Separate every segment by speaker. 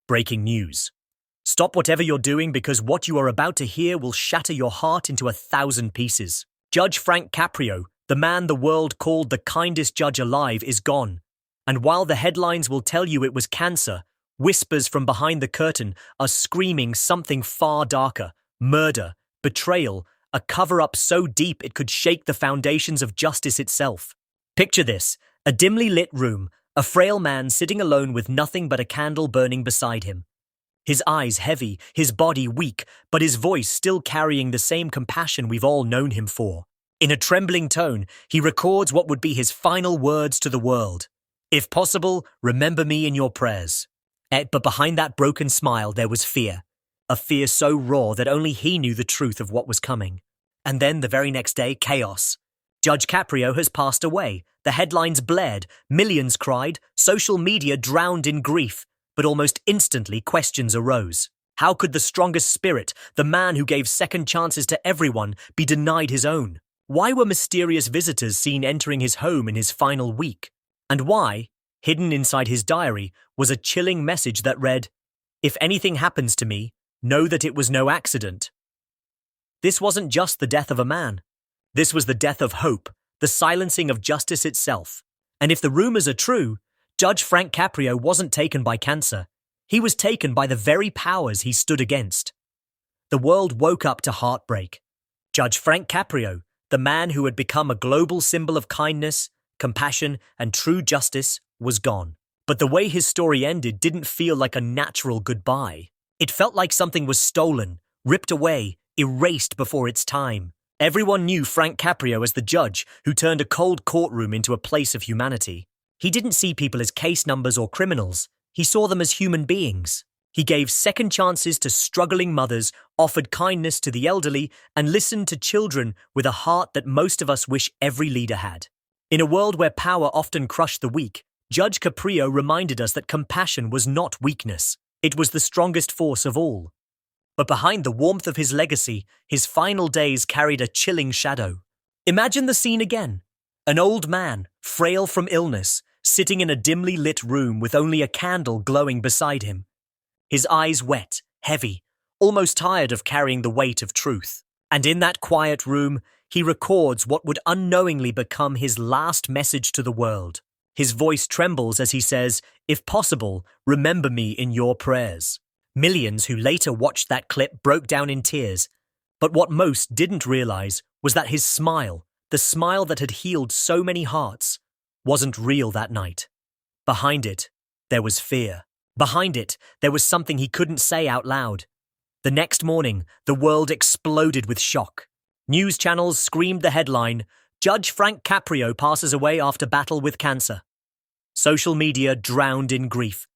Speaker 1: Breaking news. Stop whatever you're doing because what you are about to hear will shatter your heart into 1,000 pieces. Judge Frank Caprio, the man the world called the kindest judge alive, is gone. And while the headlines will tell you it was cancer, whispers from behind the curtain are screaming something far darker: murder, betrayal, a cover-up so deep it could shake the foundations of justice itself. Picture this: a dimly lit room, a frail man sitting alone with nothing but a candle burning beside him. His eyes heavy, his body weak, but his voice still carrying the same compassion we've all known him for. In a trembling tone, he records what would be his final words to the world. "If possible, remember me in your prayers." But behind that broken smile there was fear. A fear so raw that only he knew the truth of what was coming. And then the very next day, chaos. Judge Caprio has passed away. The headlines blared, millions cried, social media drowned in grief. But almost instantly questions arose. How could the strongest spirit, the man who gave second chances to everyone, be denied his own? Why were mysterious visitors seen entering his home in his final week? And why, hidden inside his diary, was a chilling message that read, "If anything happens to me, know that it was no accident." This wasn't just the death of a man. This was the death of hope, the silencing of justice itself. And if the rumors are true, Judge Frank Caprio wasn't taken by cancer. He was taken by the very powers he stood against. The world woke up to heartbreak. Judge Frank Caprio, the man who had become a global symbol of kindness, compassion, and true justice, was gone. But the way his story ended didn't feel like a natural goodbye. It felt like something was stolen, ripped away, erased before its time. Everyone knew Frank Caprio as the judge who turned a cold courtroom into a place of humanity. He didn't see people as case numbers or criminals. He saw them as human beings. He gave second chances to struggling mothers, offered kindness to the elderly, and listened to children with a heart that most of us wish every leader had. In a world where power often crushed the weak, Judge Caprio reminded us that compassion was not weakness. It was the strongest force of all. But behind the warmth of his legacy, his final days carried a chilling shadow. Imagine the scene again. An old man, frail from illness, sitting in a dimly lit room with only a candle glowing beside him. His eyes wet, heavy, almost tired of carrying the weight of truth. And in that quiet room, he records what would unknowingly become his last message to the world. His voice trembles as he says, "If possible, remember me in your prayers." Millions who later watched that clip broke down in tears. But what most didn't realize was that his smile, the smile that had healed so many hearts, wasn't real that night. Behind it, there was fear. Behind it, there was something he couldn't say out loud. The next morning, the world exploded with shock. News channels screamed the headline, "Judge Frank Caprio passes away after battle with cancer." Social media drowned in grief.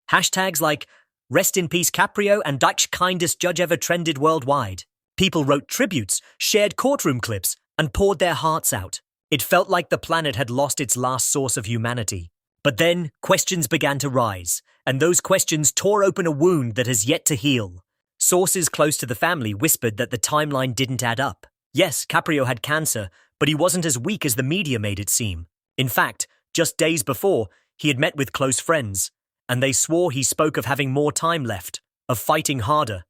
Speaker 1: Hashtags like "Rest in peace Caprio" and "Dutch kindest judge ever" trended worldwide. People wrote tributes, shared courtroom clips, and poured their hearts out. It felt like the planet had lost its last source of humanity. But then, questions began to rise, and those questions tore open a wound that has yet to heal. Sources close to the family whispered that the timeline didn't add up. Yes, Caprio had cancer, but he wasn't as weak as the media made it seem. In fact, just days before, he had met with close friends, and they swore he spoke of having more time left, of fighting harder.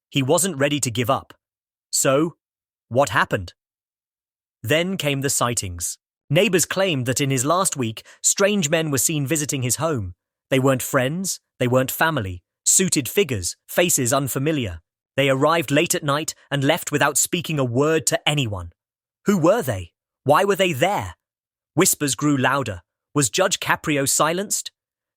Speaker 1: He wasn't ready to give up. So, what happened? Then came the sightings. Neighbors claimed that in his last week, strange men were seen visiting his home. They weren't friends, they weren't family, suited figures, faces unfamiliar. They arrived late at night and left without speaking a word to anyone. Who were they? Why were they there? Whispers grew louder. Was Judge Caprio silenced?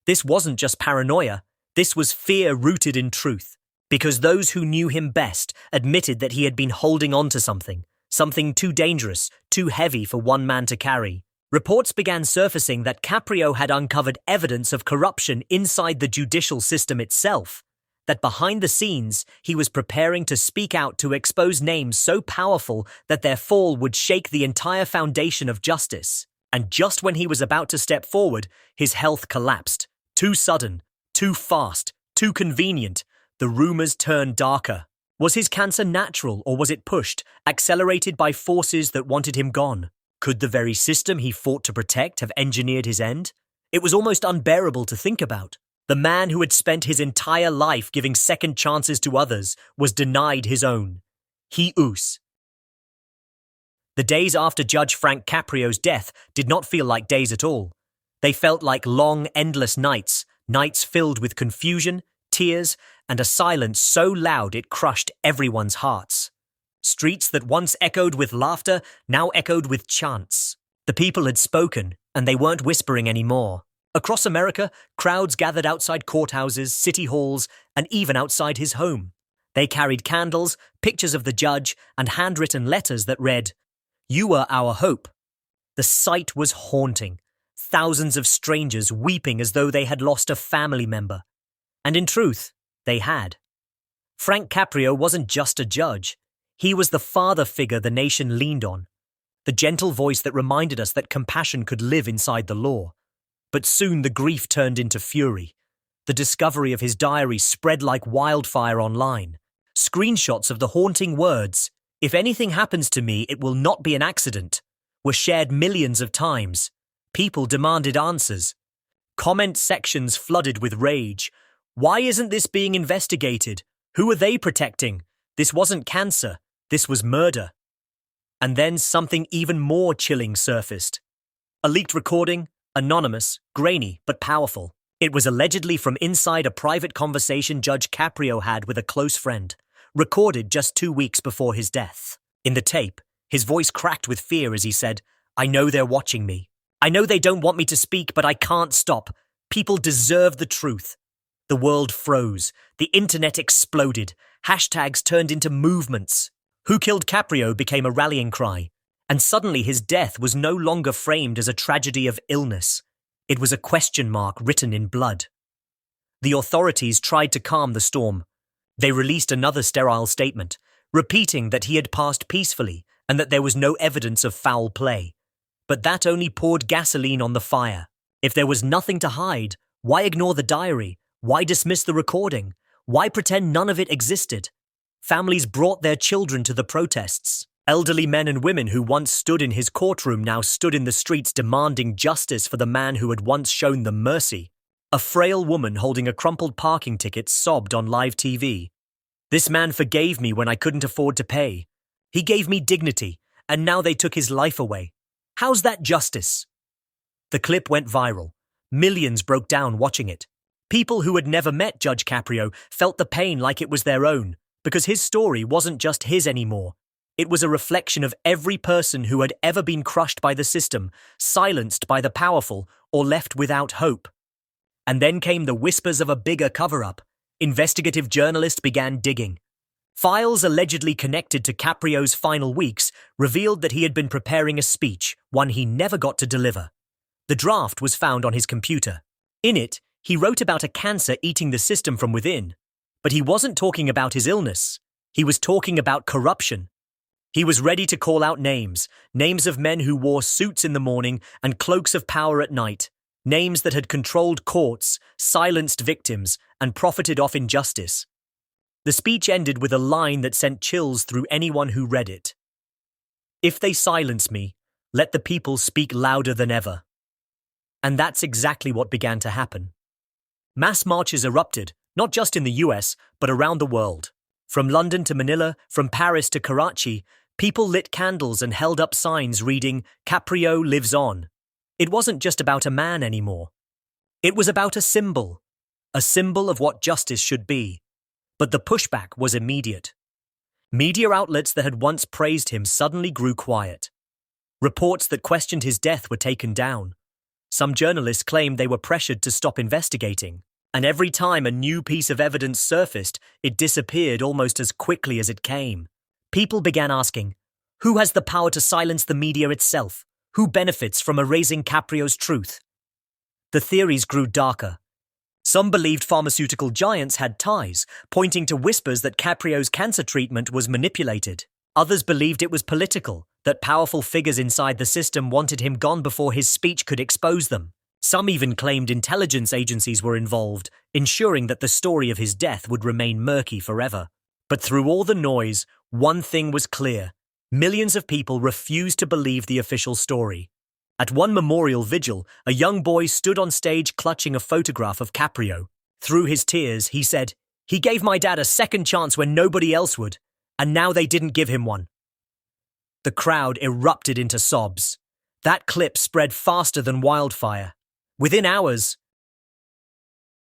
Speaker 1: This wasn't just paranoia. This was fear rooted in truth. Because those who knew him best admitted that he had been holding on to something too dangerous, too heavy for one man to carry. Reports began surfacing that Caprio had uncovered evidence of corruption inside the judicial system itself, that behind the scenes he was preparing to speak out to expose names so powerful that their fall would shake the entire foundation of justice. And just when he was about to step forward, his health collapsed. Too sudden, too fast, too convenient. The rumors turned darker. Was his cancer natural or was it pushed, accelerated by forces that wanted him gone? Could the very system he fought to protect have engineered his end? It was almost unbearable to think about. The man who had spent his entire life giving second chances to others was denied his own. He oos. The days after Judge Frank Caprio's death did not feel like days at all. They felt like long, endless nights, nights filled with confusion, tears, and a silence so loud it crushed everyone's hearts. Streets that once echoed with laughter now echoed with chants. The people had spoken, and they weren't whispering anymore. Across America, crowds gathered outside courthouses, city halls, and even outside his home. They carried candles, pictures of the judge, and handwritten letters that read, "You were our hope." The sight was haunting. Thousands of strangers weeping as though they had lost a family member. And in truth, they had. Frank Caprio wasn't just a judge. He was the father figure the nation leaned on. The gentle voice that reminded us that compassion could live inside the law. But soon the grief turned into fury. The discovery of his diary spread like wildfire online. Screenshots of the haunting words, "If anything happens to me, it will not be an accident," were shared millions of times. People demanded answers. Comment sections flooded with rage. Why isn't this being investigated? Who are they protecting? This wasn't cancer. This was murder. And then something even more chilling surfaced. A leaked recording, anonymous, grainy, but powerful. It was allegedly from inside a private conversation Judge Caprio had with a close friend, recorded just 2 weeks before his death. In the tape, his voice cracked with fear as he said, "I know they're watching me. I know they don't want me to speak, but I can't stop. People deserve the truth." The world froze. The internet exploded. Hashtags turned into movements. Who Killed Caprio became a rallying cry. And suddenly his death was no longer framed as a tragedy of illness. It was a question mark written in blood. The authorities tried to calm the storm. They released another sterile statement, repeating that he had passed peacefully and that there was no evidence of foul play. But that only poured gasoline on the fire. If there was nothing to hide, why ignore the diary? Why dismiss the recording? Why pretend none of it existed? Families brought their children to the protests. Elderly men and women who once stood in his courtroom now stood in the streets demanding justice for the man who had once shown them mercy. A frail woman holding a crumpled parking ticket sobbed on live TV. "This man forgave me when I couldn't afford to pay. He gave me dignity, and now they took his life away. How's that justice?" The clip went viral. Millions broke down watching it. People who had never met Judge Caprio felt the pain like it was their own, because his story wasn't just his anymore. It was a reflection of every person who had ever been crushed by the system, silenced by the powerful, or left without hope. And then came the whispers of a bigger cover-up. Investigative journalists began digging. Files allegedly connected to Caprio's final weeks revealed that he had been preparing a speech, one he never got to deliver. The draft was found on his computer. In it, he wrote about a cancer eating the system from within. But he wasn't talking about his illness. He was talking about corruption. He was ready to call out names, names of men who wore suits in the morning and cloaks of power at night, names that had controlled courts, silenced victims, and profited off injustice. The speech ended with a line that sent chills through anyone who read it. "If they silence me, let the people speak louder than ever." And that's exactly what began to happen. Mass marches erupted, not just in the US, but around the world. From London to Manila, from Paris to Karachi, people lit candles and held up signs reading, "Caprio lives on." It wasn't just about a man anymore. It was about a symbol of what justice should be. But the pushback was immediate. Media outlets that had once praised him suddenly grew quiet. Reports that questioned his death were taken down. Some journalists claimed they were pressured to stop investigating. And every time a new piece of evidence surfaced, it disappeared almost as quickly as it came. People began asking, who has the power to silence the media itself? Who benefits from erasing Caprio's truth? The theories grew darker. Some believed pharmaceutical giants had ties, pointing to whispers that Caprio's cancer treatment was manipulated. Others believed it was political, that powerful figures inside the system wanted him gone before his speech could expose them. Some even claimed intelligence agencies were involved, ensuring that the story of his death would remain murky forever. But through all the noise, one thing was clear. Millions of people refused to believe the official story. At one memorial vigil, a young boy stood on stage clutching a photograph of Caprio. Through his tears, he said, "He gave my dad a second chance when nobody else would, and now they didn't give him one." The crowd erupted into sobs. That clip spread faster than wildfire. Within hours,